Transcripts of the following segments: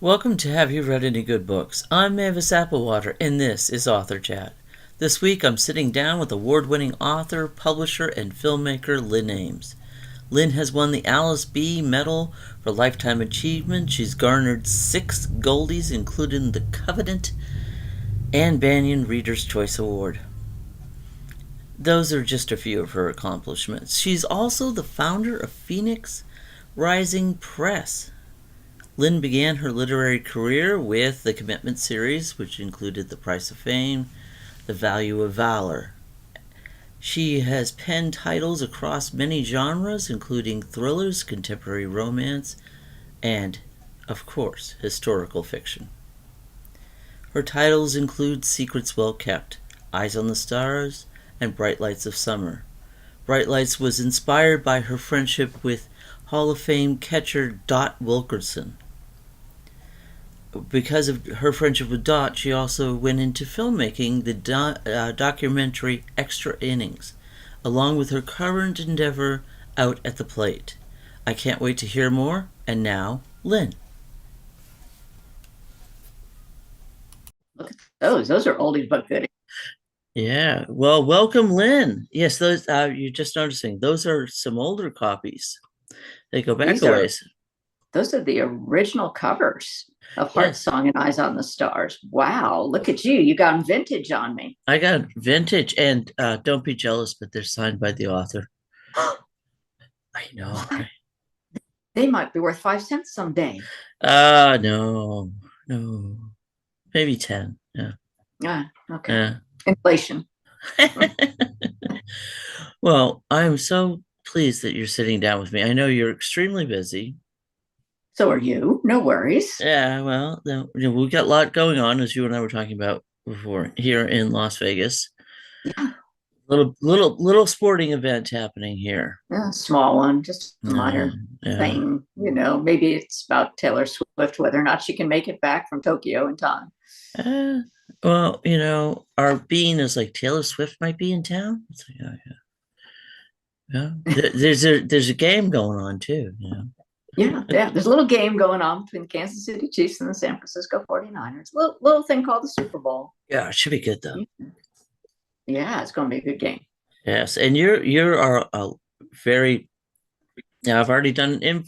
Welcome to Have You Read Any Good Books? I'm Mavis Applewater, and this is Author Chat. This week I'm sitting down with award-winning author, publisher, and filmmaker Lynn Ames. Lynn has won the Alice B. Medal for Lifetime Achievement. She's garnered 6 Goldies, including the Covenant and Banyan Reader's Choice Award. Those are just a few of her accomplishments. She's also the founder of Phoenix Rising Press. Lynn began her literary career with the Commitment series, which included The Price of Fame, The Value of Valor. She has penned titles across many genres, including thrillers, contemporary romance, and, of course, historical fiction. Her titles include Secrets Well Kept, Eyes on the Stars, and Bright Lights of Summer. Bright Lights was inspired by her friendship with Hall of Fame catcher Dot Wilkinson. Because of her friendship with Dot, she also went into filmmaking the documentary Extra Innings, along with her current endeavor Out at the Plate. I can't wait to hear more, and now, Lynn. Look at those. Those are oldie but goodie. Yeah, well, welcome, Lynn. Yes, those you're just noticing, those are some older copies. They go back a ways. Those are the original covers of Heart Yes. Song and Eyes on the Stars. Wow, look at you. You got vintage on me. I got vintage, and don't be jealous, but they're signed by the author. I know. What? They might be worth 5 cents someday. No. Maybe 10. Yeah. Ah, okay. Inflation. Well, I'm so pleased that you're sitting down with me. I know you're extremely busy. So are you. No worries. Yeah, well, we've got a lot going on, as you and I were talking about before, here in Las Vegas. Yeah. Little sporting event happening here. Yeah, small one, just a minor thing. Maybe it's about Taylor Swift, whether or not she can make it back from Tokyo in time. Well, our bean is like Taylor Swift might be in town. It's like, oh yeah. There's a game going on too. Yeah. There's a little game going on between the Kansas City Chiefs and the San Francisco 49ers. Little thing called the Super Bowl. Yeah, it should be good though. Yeah, it's going to be a good game. Yes, and you're a very. Now I've already done an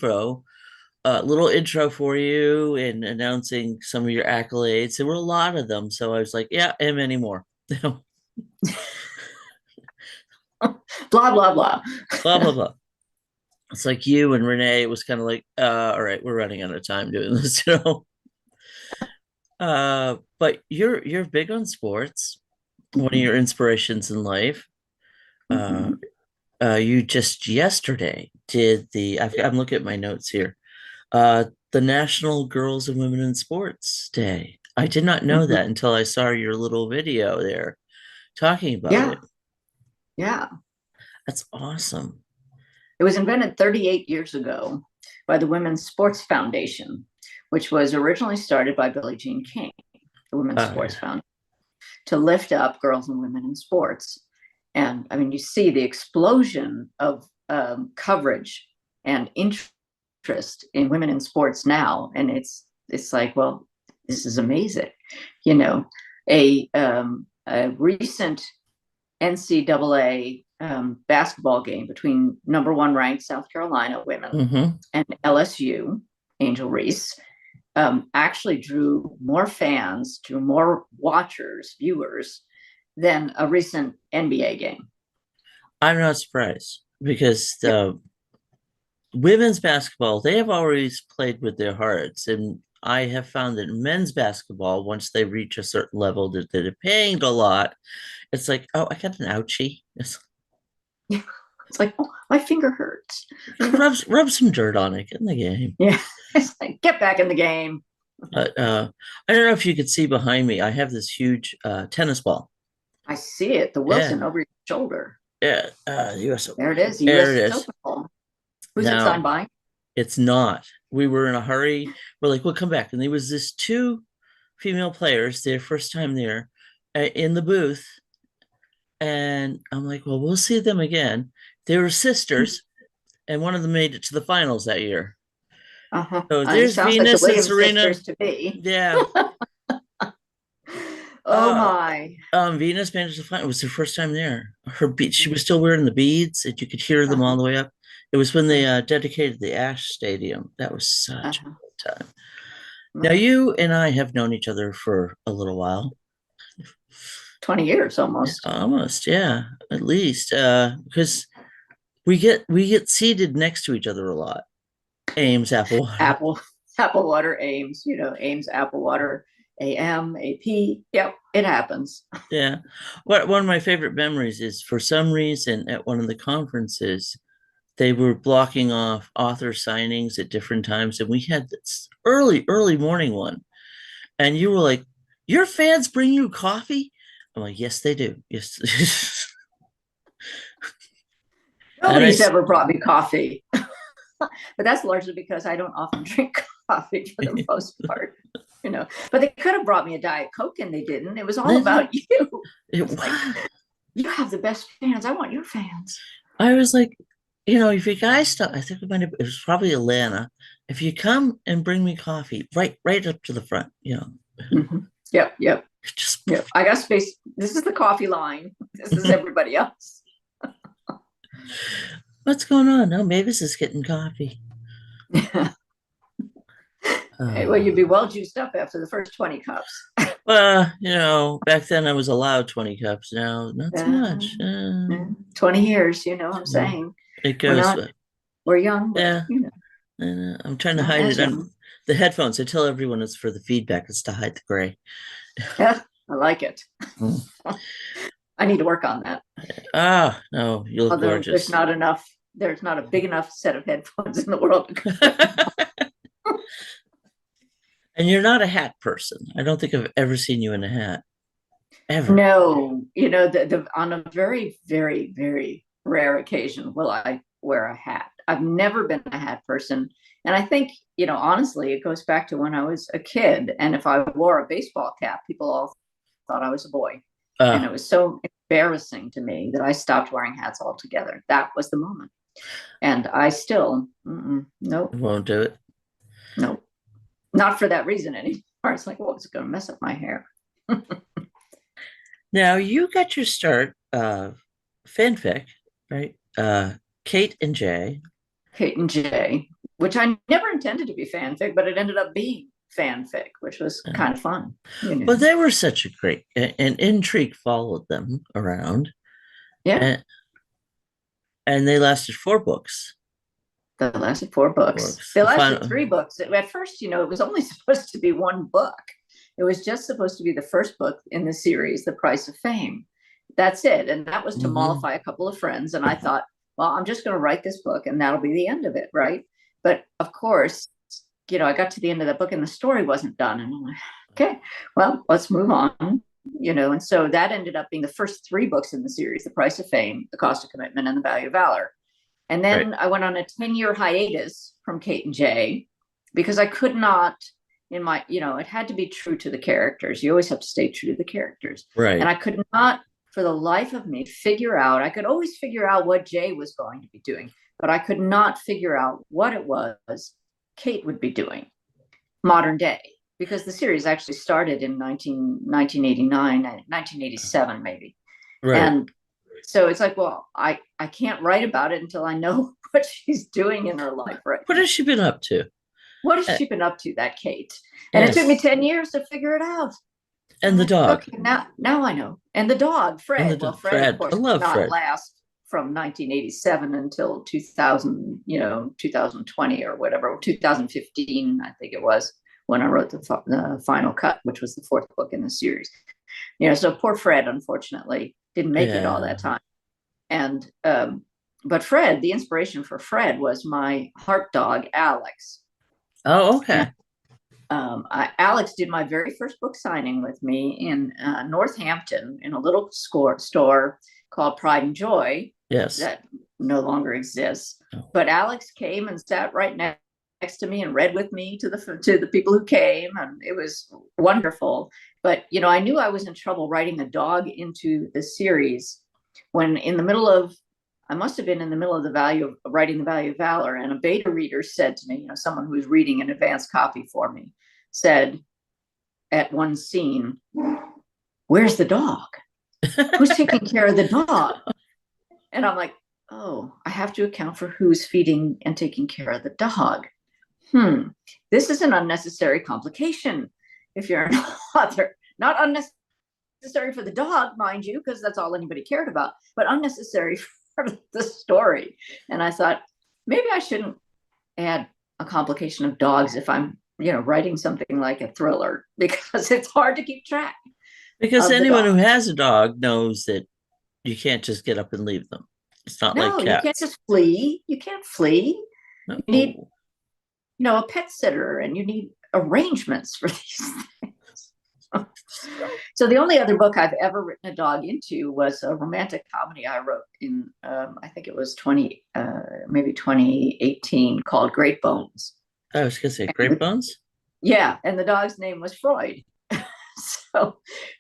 little intro for you and announcing some of your accolades. There were a lot of them, so I was like, yeah, and many more. Blah blah blah. Blah blah blah. It's like you and Renee. It was kind of like, all right, we're running out of time doing this, But you're big on sports. One of your inspirations in life. You just yesterday did I'm looking at my notes here. The National Girls and Women in Sports Day. I did not know that until I saw your little video there talking about it. Yeah. That's awesome. It was invented 38 years ago by the Women's Sports Foundation, which was originally started by Billie Jean King, the Women's Sports Foundation, to lift up girls and women in sports. And I mean, you see the explosion of coverage and interest in women in sports now, and it's like, well, this is amazing. A recent NCAA basketball game between number 1 ranked South Carolina women and LSU, Angel Reese, actually drew more fans, drew more viewers than a recent NBA game. I'm not surprised because the women's basketball, they have always played with their hearts. And I have found that men's basketball, once they reach a certain level that they're paying a lot, it's like, oh, I got an ouchie. It's like, oh, my finger hurts. rub some dirt on it. Get in the game. Yeah, it's like, get back in the game. I don't know if you could see behind me. I have this huge tennis ball. I see it. The Wilson over your shoulder. Yeah, US Open. There it is. US Open. Who's it signed by? It's not. We were in a hurry. We're like, we'll come back. And there was this 2 female players, their first time there, in the booth. And I'm like, well, we'll see them again. They were sisters, and one of them made it to the finals that year. So It there's sounds like the Venus and Williams Serena. sisters to me. Yeah. Oh my. Venus managed to find it was her first time there. Her bead, she was still wearing the beads, and you could hear them all Uh-huh. the way up. It was when they Uh-huh. dedicated the Ash Stadium. That was such Uh-huh. a good time. Now Uh-huh. you and I have known each other for a little while. 20 years almost. Almost, yeah, at least. Because we get seated next to each other a lot. Ames Applewater. Apple, Applewater, Ames, Ames, Applewater, AM, AP. Yep, it happens. Yeah. One of my favorite memories is for some reason at one of the conferences, they were blocking off author signings at different times, and we had this early morning one. And you were like, "Your fans bring you coffee?" I'm like, "Yes, they do. Yes." And Nobody's ever brought me coffee, but that's largely because I don't often drink coffee for the most part. But they could have brought me a Diet Coke and they didn't. It was all about you. Like, you have the best fans. I want your fans. I was like, if you guys stop, I think it was probably Atlanta. If you come and bring me coffee, right up to the front, Mm-hmm. Yep. Just Yep. I got space. This is the coffee line. This is everybody else. What's going on? No, Mavis is getting coffee. Well, you'd be well juiced up after the first 20 cups. Back then I was allowed 20 cups. Now, not so much. 20 years, I'm saying. It goes. We're young, but, yeah. I'm trying to hide it on the headphones. I tell everyone it's for the feedback. It's to hide the gray. Yeah, I like it. I need to work on that. No, you look gorgeous. There's not a big enough set of headphones in the world. And you're not a hat person. I don't think I've ever seen you in a hat. Ever. No, on a very, very, very rare occasion will I wear a hat. I've never been a hat person. And I think, honestly, it goes back to when I was a kid. And if I wore a baseball cap, people all thought I was a boy. And it was so embarrassing to me that I stopped wearing hats altogether. That was the moment. And I still, nope. Won't do it? Nope. Not for that reason anymore. It's like, well, it's going to mess up my hair. Now, you got your start fanfic, right? Kate and Jay, which I never intended to be fanfic, but it ended up being fanfic, which was kind of fun. Well, they were such a great, and intrigue followed them around. Yeah. And they lasted 4 books. They lasted 4 books. They lasted 3 books. At first, it was only supposed to be 1 book. It was just supposed to be the first book in the series, The Price of Fame. That's it. And that was to mollify a couple of friends. And I thought, well, I'm just going to write this book and that'll be the end of it, right? But of course, I got to the end of the book and the story wasn't done. And I'm like, okay, well, let's move on. And so that ended up being the first 3 books in the series, The Price of Fame, The Cost of Commitment, and The Value of Valor. And then I went on a 10-year hiatus from Kate and Jay because I could not, it had to be true to the characters. You always have to stay true to the characters. Right. And I could not, for the life of me, I could always figure out what Jay was going to be doing, but I could not figure out what it was Kate would be doing modern day, because the series actually started in 1989, 1987, maybe. Right. And so it's like, well, I can't write about it until I know what she's doing in her life. Right. What has she been up to? What has she been up to, that Kate? And it took me 10 years to figure it out. And the dog. Okay, now I know. And the dog, Fred. Fred, of course, I love did not Fred. last from 1987 until 2000, 2020 or whatever, 2015, I think it was, when I wrote the final cut, which was the 4th book in the series. So poor Fred, unfortunately, didn't make it all that time. And but Fred, the inspiration for Fred was my heart dog, Alex. Oh, okay. Alex did my very first book signing with me in Northampton in a little store called Pride and Joy. Yes. That no longer exists. Oh. But Alex came and sat right next to me and read with me to the people who came, and it was wonderful. But I knew I was in trouble writing a dog into the series when, in the middle of I must have been in the middle of writing The Value of Valor, and a beta reader said to me, someone who was reading an advanced copy for me, said at one scene, "Where's the dog? Who's taking care of the dog?" And I'm like, oh, I have to account for who's feeding and taking care of the dog. This is an unnecessary complication if you're an author. Not unnecessary for the dog, mind you, because that's all anybody cared about, but unnecessary for the story. And I thought, maybe I shouldn't add a complication of dogs if I'm, writing something like a thriller, because it's hard to keep track. Because anyone who has a dog knows that you can't just get up and leave them. It's not like cats. You can't just flee. You can't flee. No. You need, a pet sitter, and you need arrangements for these things. So the only other book I've ever written a dog into was a romantic comedy I wrote in, I think it was 2018, called Great Bones. I was going to say Great Bones? Yeah, and the dog's name was Freud.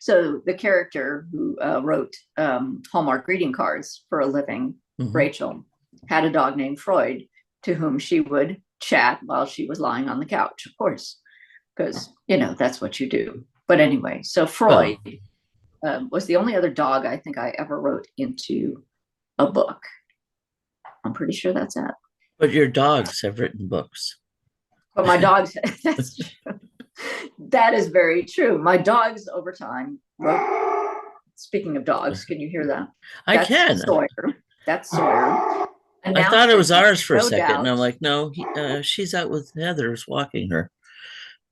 So the character who wrote Hallmark greeting cards for a living, Rachel, had a dog named Freud, to whom she would chat while she was lying on the couch, of course, because, that's what you do. But anyway, so Freud was the only other dog I think I ever wrote into a book. I'm pretty sure that's it. But your dogs have written books. But my dogs, that's true. That is very true. My dogs over time wrote. Speaking of dogs, can you hear that? I can. Sawyer. That's Sawyer. I thought it was ours for a second, and I'm like, no, she's out with Heather's walking her.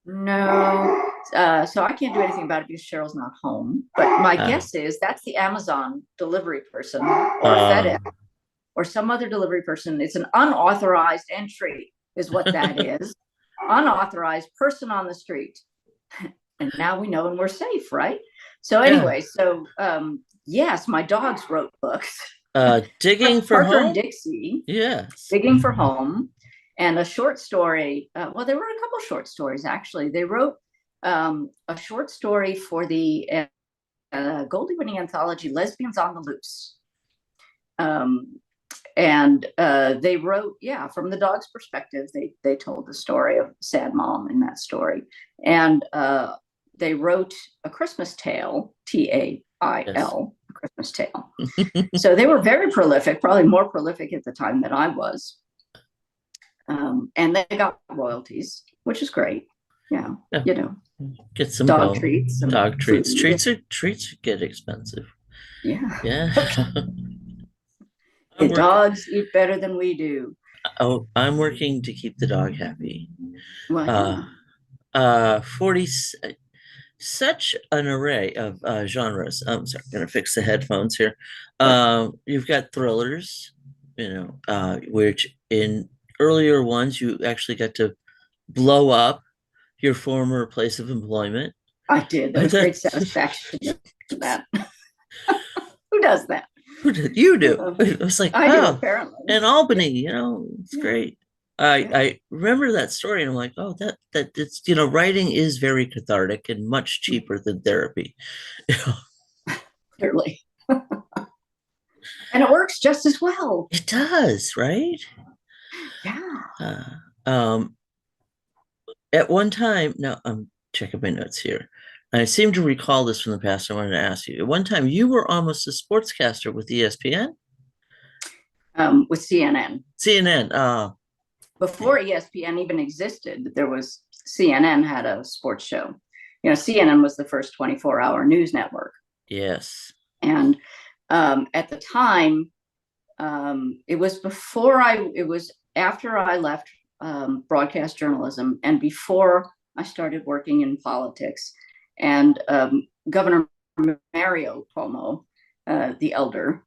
No, so I can't do anything about it because Cheryl's not home. But my guess is that's the Amazon delivery person, or FedEx, or some other delivery person. It's an unauthorized entry, is what that is. Unauthorized person on the street. And now we know, and we're safe, right? So anyway, yes, my dogs wrote books. Digging for Parker Home? And Dixie. Yes. Digging for Home. And a short story. Well, they wrote a couple short stories, actually. They wrote a short story for the Goldie-winning anthology, Lesbians on the Loose. And they wrote, from the dog's perspective, they told the story of sad mom in that story. And they wrote A Christmas Tale, Tail, A Christmas Tale. So they were very prolific, probably more prolific at the time than I was. And they got royalties, which is great. Yeah. Get some dog treats. Dog treats. Treats get expensive. Yeah. The dogs eat better than we do. Oh, I'm working to keep the dog happy. Well, 40, such an array of genres. I'm sorry, I'm gonna fix the headphones here. You've got thrillers, which in earlier ones you actually got to blow up your former place of employment. I did. There was great satisfaction to that. Who does that? You do. It was like, I do, apparently. In Albany, it's great. I remember that story, and I'm like, oh, that it's writing is very cathartic and much cheaper than therapy. Clearly. And it works just as well. It does, right? Yeah. At one time, now I'm checking my notes here. I seem to recall this from the past. I wanted to ask you. At one time, you were almost a sportscaster with ESPN? With CNN. CNN. Before ESPN even existed, CNN had a sports show. CNN was the first 24-hour news network. Yes. And at the time, it was after I left broadcast journalism and before I started working in politics. And Governor Mario Cuomo, the elder,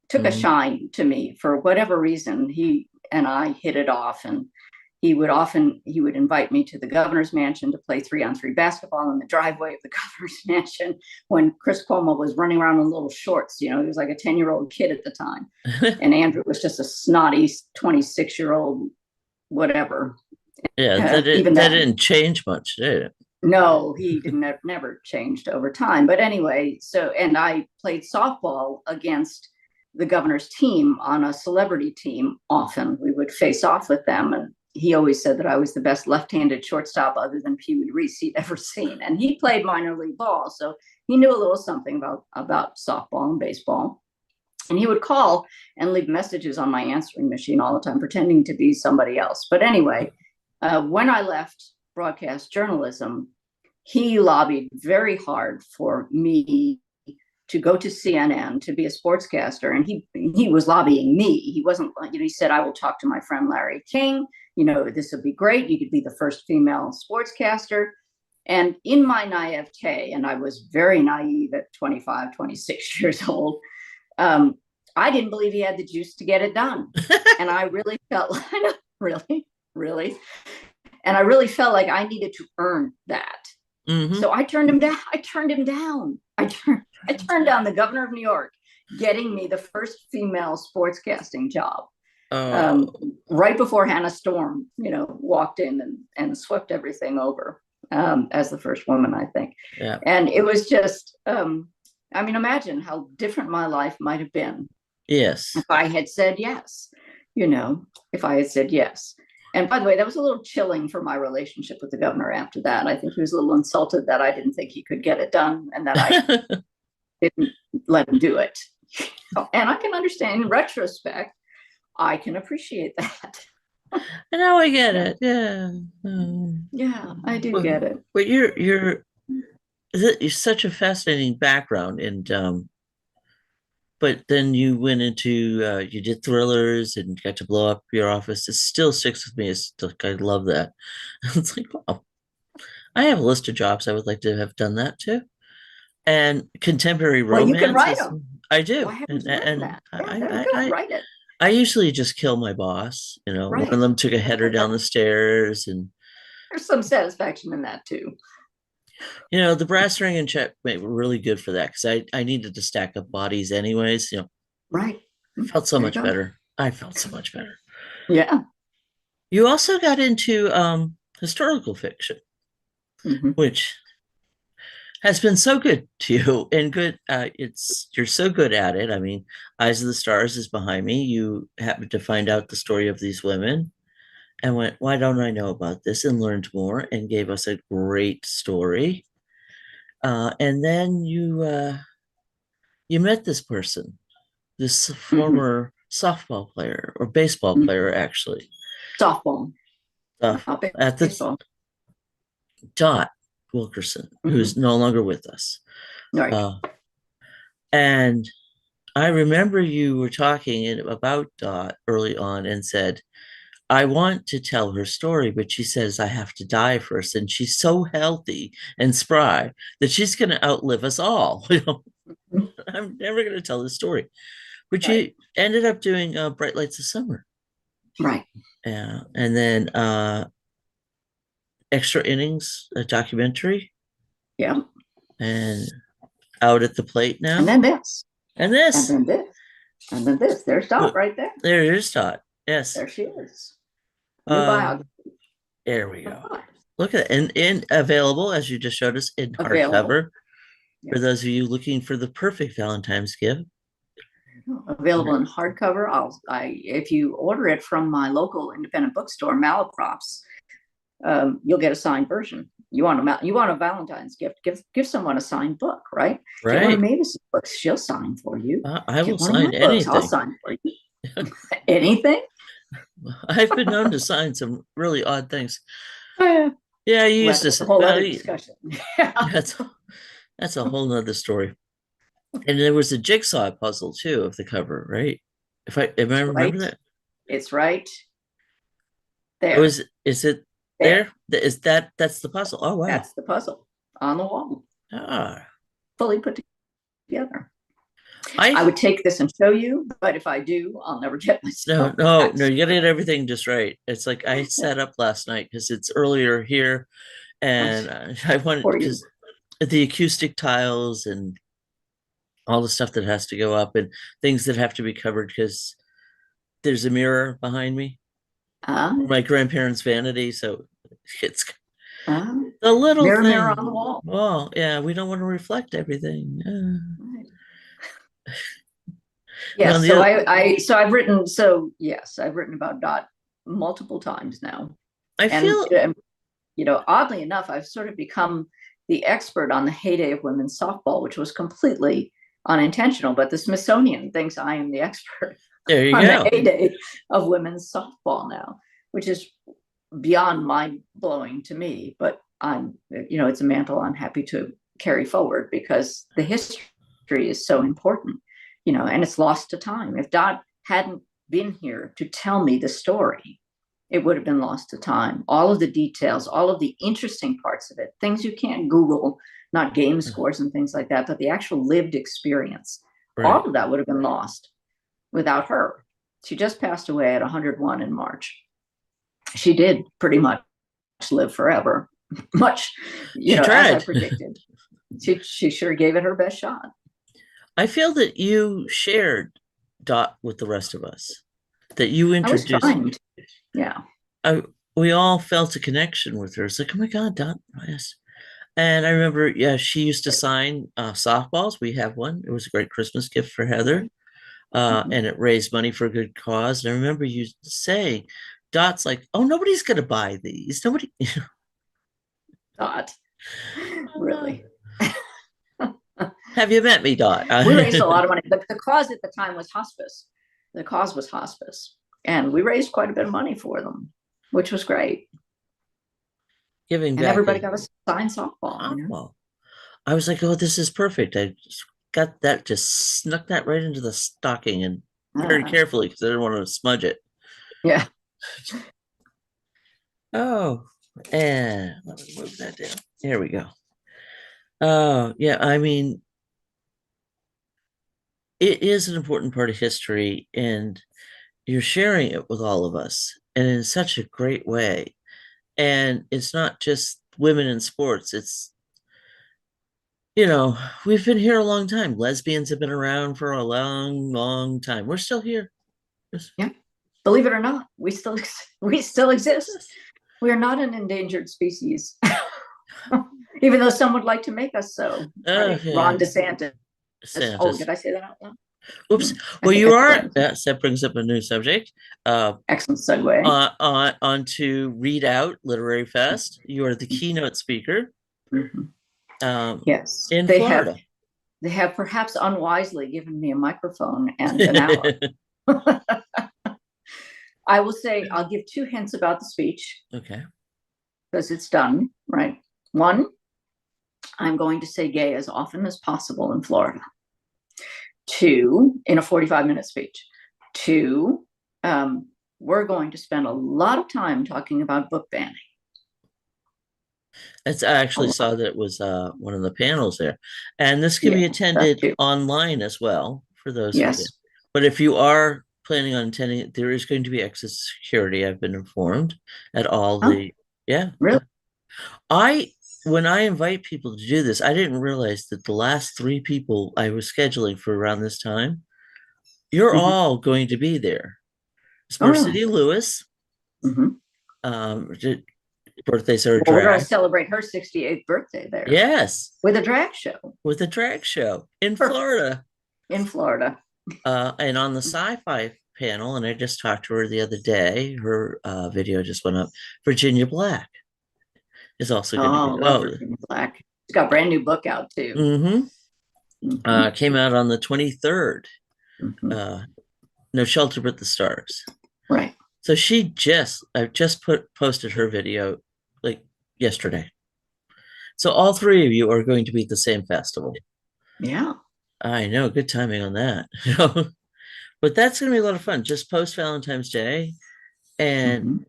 took a shine to me for whatever reason. He and I hit it off, and he would invite me to the governor's mansion to play 3-on-3 basketball in the driveway of the governor's mansion when Chris Cuomo was running around in little shorts. He was like a 10-year-old kid at the time. And Andrew was just a snotty 26-year-old whatever. Yeah, that didn't change much, did it? No, he never changed over time. But anyway, and I played softball against the governor's team on a celebrity team often. We would face off with them. And he always said that I was the best left-handed shortstop other than Pee Wee Reese he'd ever seen. And he played minor league ball, so he knew a little something about softball and baseball. And he would call and leave messages on my answering machine all the time, pretending to be somebody else. But anyway, when I left broadcast journalism, he lobbied very hard for me to go to CNN to be a sportscaster. And he was lobbying me. He wasn't, he said, I will talk to my friend Larry King. This would be great. You could be the first female sportscaster. And in my naivete, and I was very naive at 25, 26 years old, I didn't believe he had the juice to get it done. And I really felt, really. And I really felt like I needed to earn that. Mm-hmm. So I turned him down. I turned down the governor of New York getting me the first female sportscasting job. Right before Hannah Storm, walked in and swept everything over as the first woman, I think. Yeah. And it was just, imagine how different my life might have been. Yes. If I had said yes, And by the way, that was a little chilling for my relationship with the governor after that. I think he was a little insulted that I didn't think he could get it done and that I didn't let him do it. And I can understand, in retrospect, I can appreciate that. And now I get it. Yeah. Yeah, I do get it. But you're such a fascinating background, and but then you went into you did thrillers and got to blow up your office. It still sticks with me. I love that. It's like, wow, I have a list of jobs I would like to have done that too. And contemporary romance. You can write them. I do. Why haven't you written that? I write it. I usually just kill my boss. Right. One of them took a header down the stairs, and there's some satisfaction in that too. The brass ring and check were really good for that because I needed to stack up bodies anyways. Right. I felt so much better. I felt so much better. Yeah. You also got into historical fiction, mm-hmm. which has been so good to you and good. You're so good at it. I mean, Eyes of the Stars is behind me. You happened to find out the story of these women and went, why don't I know about this? And learned more and gave us a great story. And then you met this person, this former softball player or baseball mm-hmm. player, actually. Softball. At the Dot Wilkinson, mm-hmm. who's no longer with us. Right. And I remember you were talking about Dot early on and said, I want to tell her story, but she says I have to die first. And she's so healthy and spry that she's going to outlive us all. I'm never going to tell this story. But right. You ended up doing Bright Lights of Summer. Right. Yeah. And then Extra Innings, a documentary. Yeah. And Out at the Plate now. And then this. And this. And then this. And then this. There's Dot right there. There's Dot. Yes. There she is. There we go. Look at it. And available, as you just showed us, in hardcover. Yes. For those of you looking for the perfect Valentine's gift. Available in hardcover. If you order it from my local independent bookstore, Malaprops, you'll get a signed version. You want a Valentine's gift? Give someone a signed book, right? Right. Get one of Mavis's books. She'll sign for you. I will sign anything. I'll sign for you. Anything? I've been known to sign some really odd things. Yeah, you used to. A whole other discussion. That's a whole nother story. And there was a jigsaw puzzle too of the cover, right? Am I remember that? It's right there. Is it there? That's the puzzle? Oh wow, that's the puzzle on the wall. Fully put together. I would take this and show you, but if I do, I'll never get myself. No, you gotta get everything just right. It's like I sat up last night because it's earlier here, and I wanted because the acoustic tiles and all the stuff that has to go up and things that have to be covered because there's a mirror behind me. My grandparents' vanity, so it's the little mirror on the wall. Oh, yeah, we don't want to reflect everything. Right. Yes, Well, the so other, I've written about Dot multiple times now. I And feel oddly enough, I've sort of become the expert on the heyday of women's softball, which was completely unintentional. But the Smithsonian thinks I am the expert there you on the go. heyday of women's softball now, which is beyond mind blowing to me. But it's a mantle I'm happy to carry forward because the history is so important, and it's lost to time. If Dot hadn't been here to tell me the story, it would have been lost to time. All of the details, all of the interesting parts of it, things you can't Google, not game scores and things like that, but the actual lived experience, all Right. of that would have been lost without her. She just passed away at 101 in March. She did pretty much live forever, much, She as I tried. predicted. She sure gave it her best shot. I feel that you shared Dot with the rest of us, that you I was introduced. trying to, yeah. I, we all felt a connection with her. It's like, oh my God, Dot, yes. And I remember, yeah, she used to sign softballs. We have one. It was a great Christmas gift for Heather, Mhm. and it raised money for a good cause. And I remember you saying, Dot's like, oh, nobody's going to buy these. Nobody. Dot, really. Have you met me, Dot? We raised a lot of money. The cause at the time was hospice. The cause was hospice. And we raised quite a bit of money for them, which was great. Giving And back everybody a got a signed softball. softball. I was like, oh, this is perfect. I just got that, just snuck that right into the stocking and very carefully because I didn't want to smudge it. Yeah. Oh, and let me move that down. Here we go. Oh, yeah. I mean, it is an important part of history, and you're sharing it with all of us, and in such a great way. And it's not just women in sports, we've been here a long time. Lesbians have been around for a long, long time. We're still here. Yeah. Believe it or not, we still exist. We are not an endangered species. Even though some would like to make us so. Right? Yeah. Ron DeSantis. Oh, Santas. did I say that out loud? Oops. I Well, think you I are. said That brings up a new subject. excellent segue. On to Read Out Literary Fest. You are the keynote speaker Mhm. um, Yes, in they have. Florida. They have perhaps unwisely given me a microphone and an hour. I will say I'll give 2 hints about the speech Okay. because it's done, right? One, I'm going to say gay as often as possible in Florida. 2, in a 45-minute speech. 2, we're going to spend a lot of time talking about book banning. I actually saw that it was one of the panels there. And this can Yeah, be that attended too. online as well for those who can. Yes. But if you are planning on attending it, there is going to be extra security, I've been informed, at all Oh, the, yeah. really? When I invite people to do this, I didn't realize that the last 3 people I was scheduling for around this time, you're Mhm. all going to be there. It's Oh, really? Mercedes Lewis. Mhm. Um, birthdays are a Well, we're going to drag. celebrate her 68th birthday there Yes, with a drag show. with a drag show in Perfect. Florida. In Florida. And on the sci-fi panel, and I just talked to her the other day, her video just went up. Virginia Black is also going to Oh, be. I love Virginia Black. She's got a brand new book out too. Mm-hmm. Mhm. Came out on the 23rd. Mhm. Uh, No Shelter But the Stars. Right. So I just posted her video like yesterday. So all 3 of you are going to be at the same festival. Yeah. I know, good timing on that. But that's going to be a lot of fun. Just post Valentine's Day and Mhm.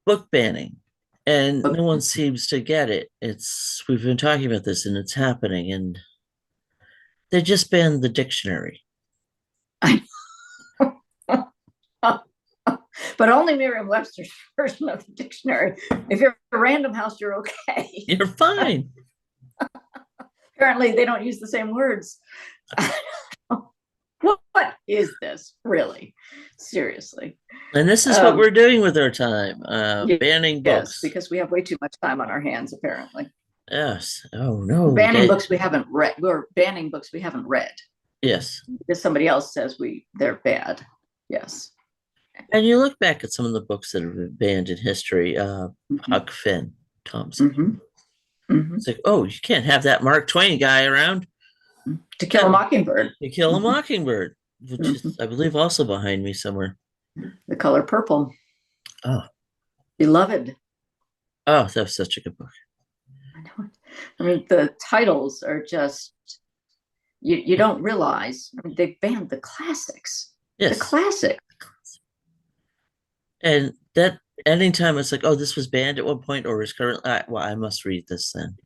book banning. And Book. no one seems to get it. We've been talking about this and it's happening. And they just banned the dictionary. But only Merriam-Webster's version of the dictionary. If you're a Random House, you're okay. You're fine. Apparently, they don't use the same words. What is this, really? Seriously. And this is what we're doing with our time, banning Yes, books. because we have way too much time on our hands, apparently. Yes. Oh no. We're banning books we haven't read. We're banning books we haven't read. Yes. Because somebody else says they're bad. Yes. And you look back at some of the books that have been banned in history, Mm-hmm. Huck Finn, Thompson. Mm-hmm. Mm-hmm. It's like, oh, you can't have that Mark Twain guy around. To Kill a Mockingbird. To Kill a Mm-hmm. Mockingbird, which Mm-hmm. is, I believe, also behind me somewhere. The Color Purple. Oh, Beloved. oh, that was such a good book. I know. I mean, the titles are just, you don't realize. I mean, they banned the classics. The Yes. classic. And that anytime it's like, oh, this was banned at one point or is currently, well, I must read this then.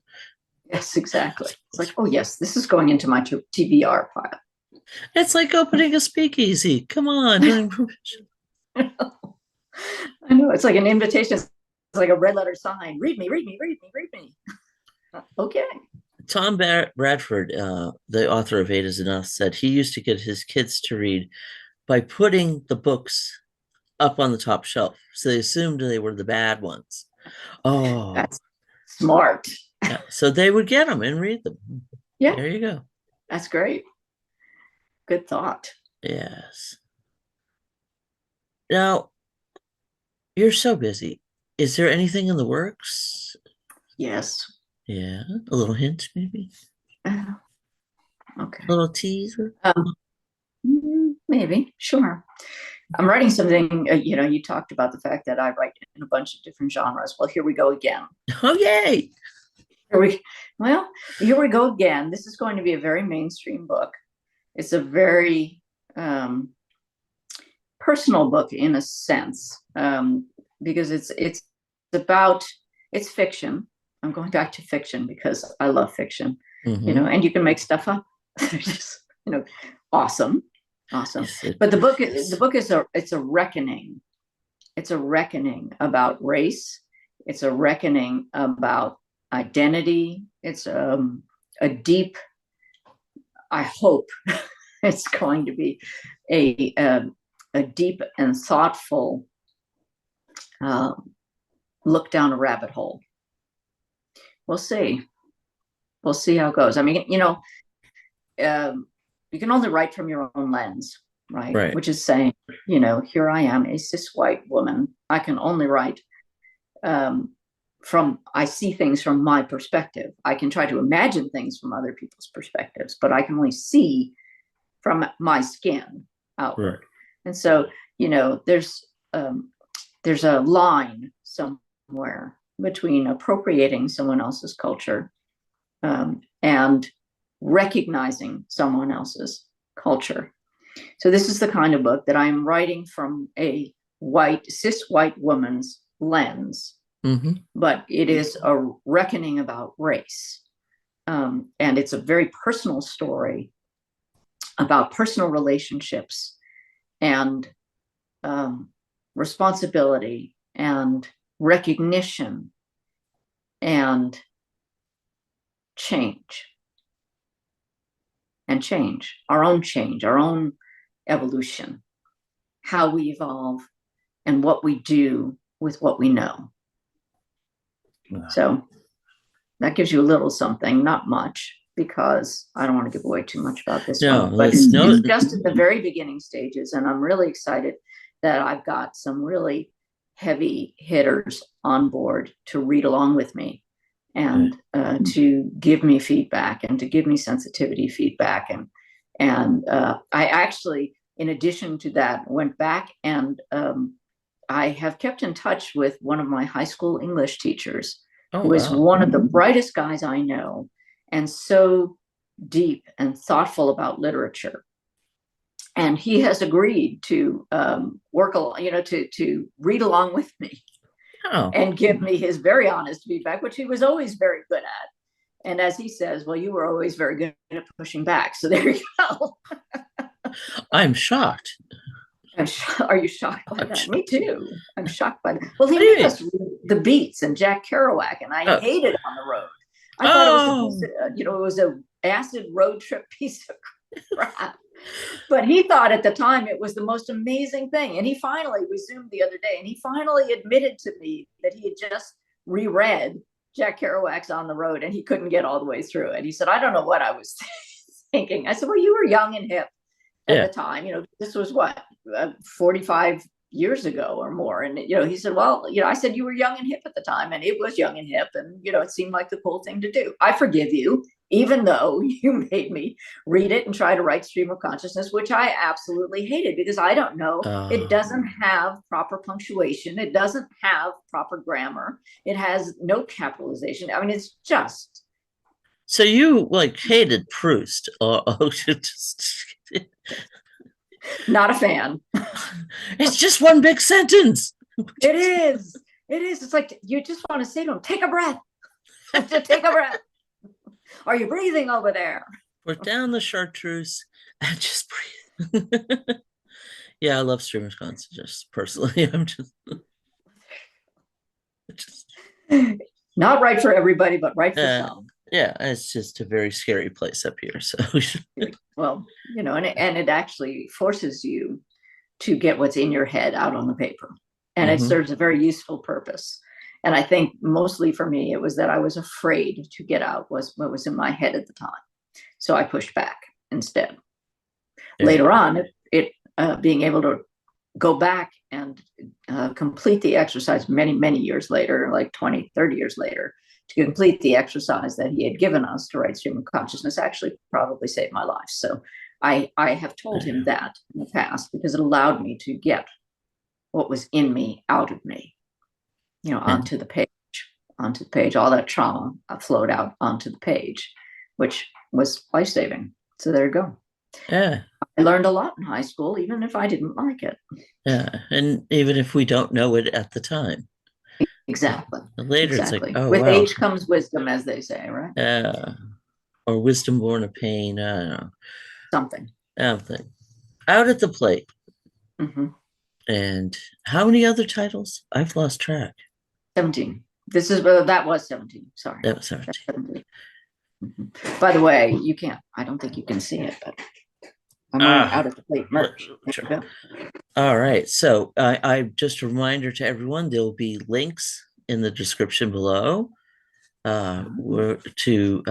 Yes, exactly. It's like, oh, yes, this is going into my TBR pile. It's like opening a speakeasy. Come on, during permission. I know. It's like an invitation. It's like a red letter sign. Read me, read me, read me, read me. Okay. Tom Bradford, the author of Eight is Enough, said he used to get his kids to read by putting the books up on the top shelf. So they assumed they were the bad ones. Oh, that's smart. Yeah. So they would get them and read them. Yeah. There you go. That's great. Good thought. Yes. Now, you're so busy. Is there anything in the works? Yes. Yeah. A little hint, maybe? Okay. A little teaser? Maybe. Sure. I'm writing something, you talked about the fact that I write in a bunch of different genres. Well, here we go again. Oh, yay. Here we go again. This is going to be a very mainstream book. It's a very personal book in a sense, because it's fiction. I'm going back to fiction because I love fiction, and you can make stuff up. Just, awesome. Yes, but the book is a reckoning. It's a reckoning about race. It's a reckoning about identity. It's a deep, I hope it's going to be a deep and thoughtful look down a rabbit hole. We'll see how it goes. I mean, you can only write from your own lens, right? Which is saying, here I am, a cis white woman. I can only write I see things from my perspective. I can try to imagine things from other people's perspectives, but I can only see from my skin outward. Right. And so, there's a line somewhere between appropriating someone else's culture and recognizing someone else's culture. So this is the kind of book that I'm writing from a cis white woman's lens, but it is a reckoning about race. And it's a very personal story about personal relationships and responsibility and recognition and change, our own evolution, how we evolve and what we do with what we know. Wow. So that gives you a little something, not much, because I don't want to give away too much about this one, but it's just at the very beginning stages. And I'm really excited that I've got some really heavy hitters on board to read along with me and to give me feedback and to give me sensitivity feedback. And I actually, in addition to that, went back and I have kept in touch with one of my high school English teachers, who is one of the brightest guys I know, and so deep and thoughtful about literature. And he has agreed to work along, to read along with me and give me his very honest feedback, which he was always very good at. And as he says, well, you were always very good at pushing back. So there you go. I'm shocked. Are you shocked by that? Me too. I'm shocked by that. Well, he made us read The Beats and Jack Kerouac, and I hated On the Road. I thought it was an acid road trip piece of crap. But he thought at the time it was the most amazing thing. And he finally, we Zoomed the other day, and he finally admitted to me that he had just reread Jack Kerouac's On the Road, and he couldn't get all the way through it. He said, I don't know what I was thinking. I said, well, you were young and hip at the time. This was what, 45 years ago or more. And, he said, well, I said, you were young and hip at the time, and it was young and hip. And, it seemed like the cool thing to do. I forgive you, even though you made me read it and try to write Stream of Consciousness, which I absolutely hated because I don't know. It doesn't have proper punctuation. It doesn't have proper grammar. It has no capitalization. I mean, it's just. So you hated Proust? Not a fan. It's just one big sentence. It is. It's like you just want to say to him, take a breath. Take a breath. Are you breathing over there? Put down the chartreuse and just breathe. Yeah, I love Stream of Consciousness personally. I'm just not right for everybody, but right for some. Yeah, it's just a very scary place up here. So, well, and it actually forces you to get what's in your head out on the paper, and it serves a very useful purpose. And I think mostly for me, it was that I was afraid to get out what was in my head at the time, so I pushed back instead. Yeah. Later on, being able to go back and complete the exercise many years later, like 20, 30 years later, to complete the exercise that he had given us to write Stream of Consciousness actually probably saved my life. So I have told him that in the past because it allowed me to get what was in me out of me, onto the page. All that trauma flowed out onto the page, which was life-saving. So there you go. Yeah. I learned a lot in high school, even if I didn't like it. Yeah. And even if we don't know it at the time. Exactly. Later, exactly. It's like, with age comes wisdom, as they say, right? Yeah. Or wisdom born of pain. I don't know. Something. Out at the Plate. Mm-hmm. And how many other titles? I've lost track. 17. That was 17. Sorry. That was 17. 17. Mm-hmm. By the way, I don't think you can see it, but I'm wearing Out at the Plate merch. Sure. All right. So I just a reminder to everyone, there'll be links in the description below to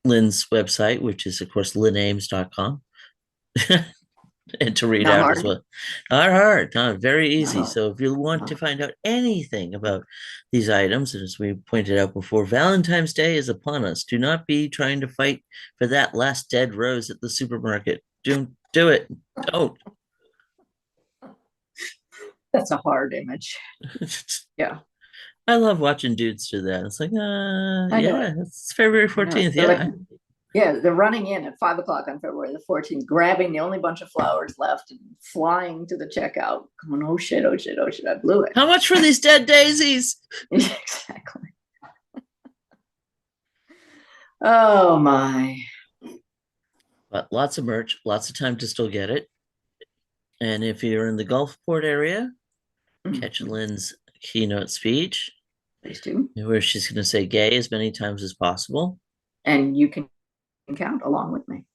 Lynn's website, which is, of course, lynames.com. And to read out as well. Not hard, very easy. So if you want to find out anything about these items, and as we pointed out before, Valentine's Day is upon us. Do not be trying to fight for that last dead rose at the supermarket. Don't do it. Don't. That's a hard image. Yeah. I love watching dudes do that. It's like, it's February 14th. Yeah. They're running in at 5 o'clock on February the 14th, grabbing the only bunch of flowers left and flying to the checkout, going, oh shit, I blew it. How much for these dead daisies? Exactly. Oh my. But lots of merch, lots of time to still get it. And if you're in the Gulfport area, catch Lynn's keynote speech. Please do. Where she's going to say gay as many times as possible. And you can count along with me.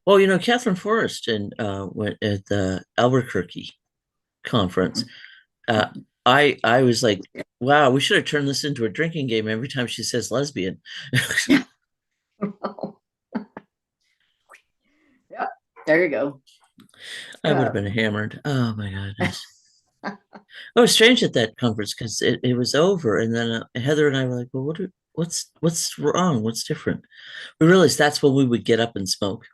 Well, Catherine Forrest went at the Albuquerque conference. I was like, wow, we should have turned this into a drinking game every time she says lesbian. Yeah, there you go. I would have been hammered. Oh my goodness. It was strange at that conference because it was over, and then Heather and I were like, well, what's wrong? What's different? We realized that's when we would get up and smoke,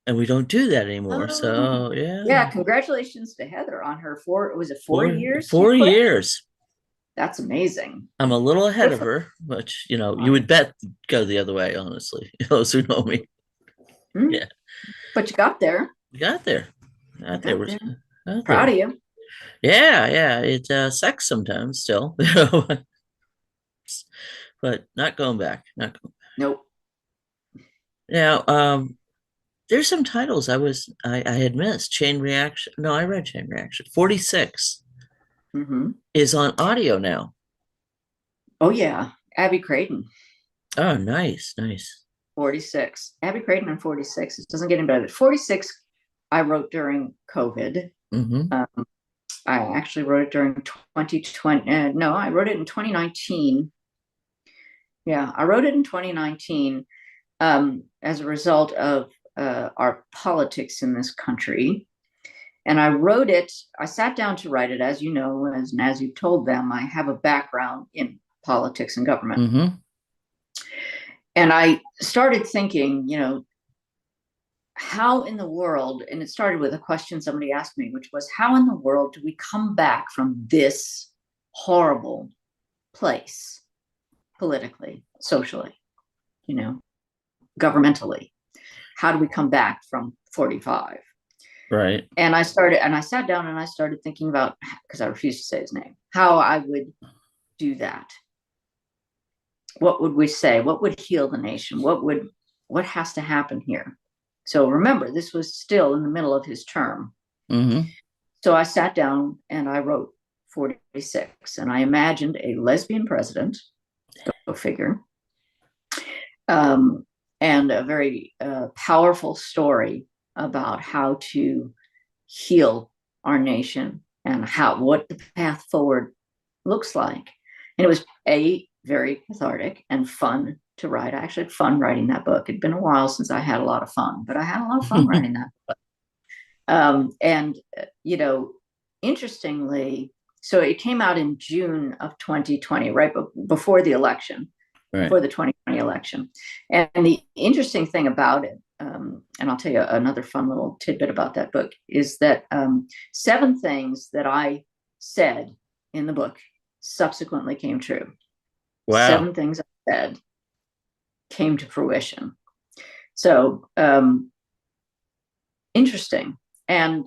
and we don't do that anymore. So yeah, congratulations to Heather on her 4 years. 4 years. That's amazing. I'm a little ahead of her, but you would bet go the other way, honestly. Those who know me. Yeah, but you got there. We got there. Proud of you. Yeah, it sucks sometimes still. But not going back. Nope. Now, there's some titles I had missed. Chain Reaction. No, I read Chain Reaction. 46 is on audio now. Oh yeah, Abby Creighton. Oh, nice. 46. Abby Creighton and 46. It doesn't get any better. 46, I wrote during COVID. I actually wrote it during 2020. No, I wrote it in 2019. Yeah, I wrote it in 2019 as a result of our politics in this country. And I wrote it, I sat down to write it, as you know, as you told them, I have a background in politics and government. Mm-hmm. And I started thinking, how in the world, and it started with a question somebody asked me, which was, how in the world do we come back from this horrible place politically, socially, governmentally? How do we come back from 45? Right. And I sat down and I started thinking about, because I refused to say his name, how I would do that. What would we say? What would heal the nation? What has to happen here? So remember, this was still in the middle of his term. Mm-hmm. So I sat down and I wrote 46, and I imagined a lesbian president, go figure, and a very powerful story about how to heal our nation and what the path forward looks like. And it was very cathartic and fun to write. I actually had fun writing that book. It'd been a while since I had a lot of fun, but I had a lot of fun writing that book. Interestingly, so it came out in June of 2020, right before the election, before the 2020 election. And the interesting thing about it, and I'll tell you another fun little tidbit about that book, is that 7 things that I said in the book subsequently came true. Wow. 7 things I said came to fruition. So interesting. And,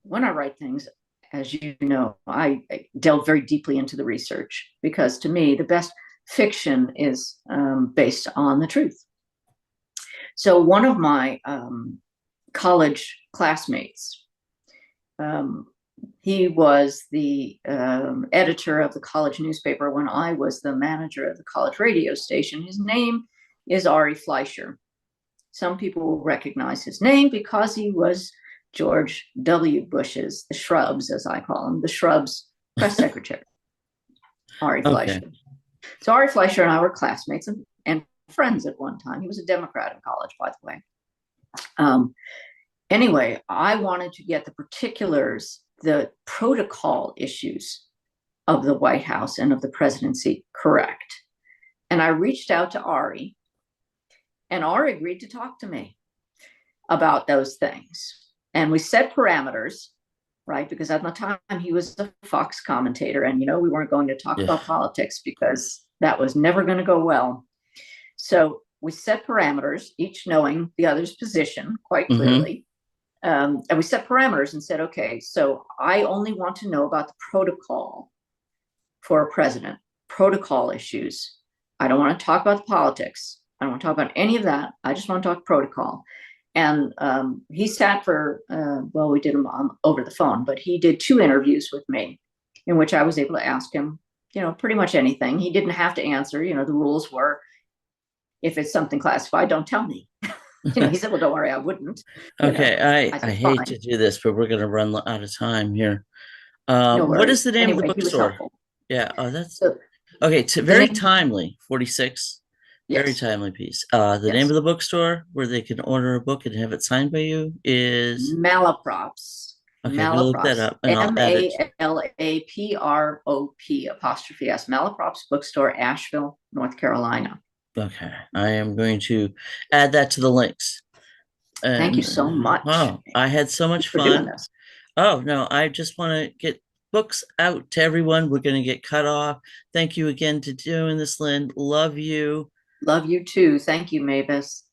when I write things, as you know, I delve very deeply into the research, because to me, the best fiction is based on the truth. So one of my college classmates, he was the editor of the college newspaper when I was the manager of the college radio station. His name is Ari Fleischer. Some people will recognize his name because he was George W. Bush's, the Shrubs, as I call him, the Shrubs press secretary, Ari Fleischer. So Ari Fleischer and I were classmates and friends at one time. He was a Democrat in college, by the way. Anyway, I wanted to get the particulars, the protocol issues of the White House and of the presidency correct. And I reached out to Ari, and Ari agreed to talk to me about those things. And we set parameters, right? Because at the time he was a Fox commentator, and we weren't going to talk about politics because that was never going to go well. So we set parameters, each knowing the other's position quite clearly. And we set parameters and said, okay, so I only want to know about the protocol for a president, protocol issues. I don't want to talk about the politics. I don't want to talk about any of that. I just want to talk protocol. And he sat for, we did them over the phone, but he did 2 interviews with me in which I was able to ask him, pretty much anything. He didn't have to answer. The rules were, if it's something classified, don't tell me. He said, well, don't worry, I wouldn't. Okay, I hate to do this, but we're going to run out of time here. No worries. What is the name Anyway, of the bookstore? Yeah, that's okay. It's very timely. 46. Very timely piece. The name of the bookstore where they can order a book and have it signed by you is Malaprops. Okay, I'm gonna look that up, and I'll add it. Malaprop_S. Malaprops Bookstore, Asheville, North Carolina. Okay, I am going to add that to the links. Thank you so much. Oh, I had so much fun. Oh no, I just want to get books out to everyone. We're going to get cut off. Thank you again to doing this, Lynn. Love you. Love you too. Thank you, Mavis.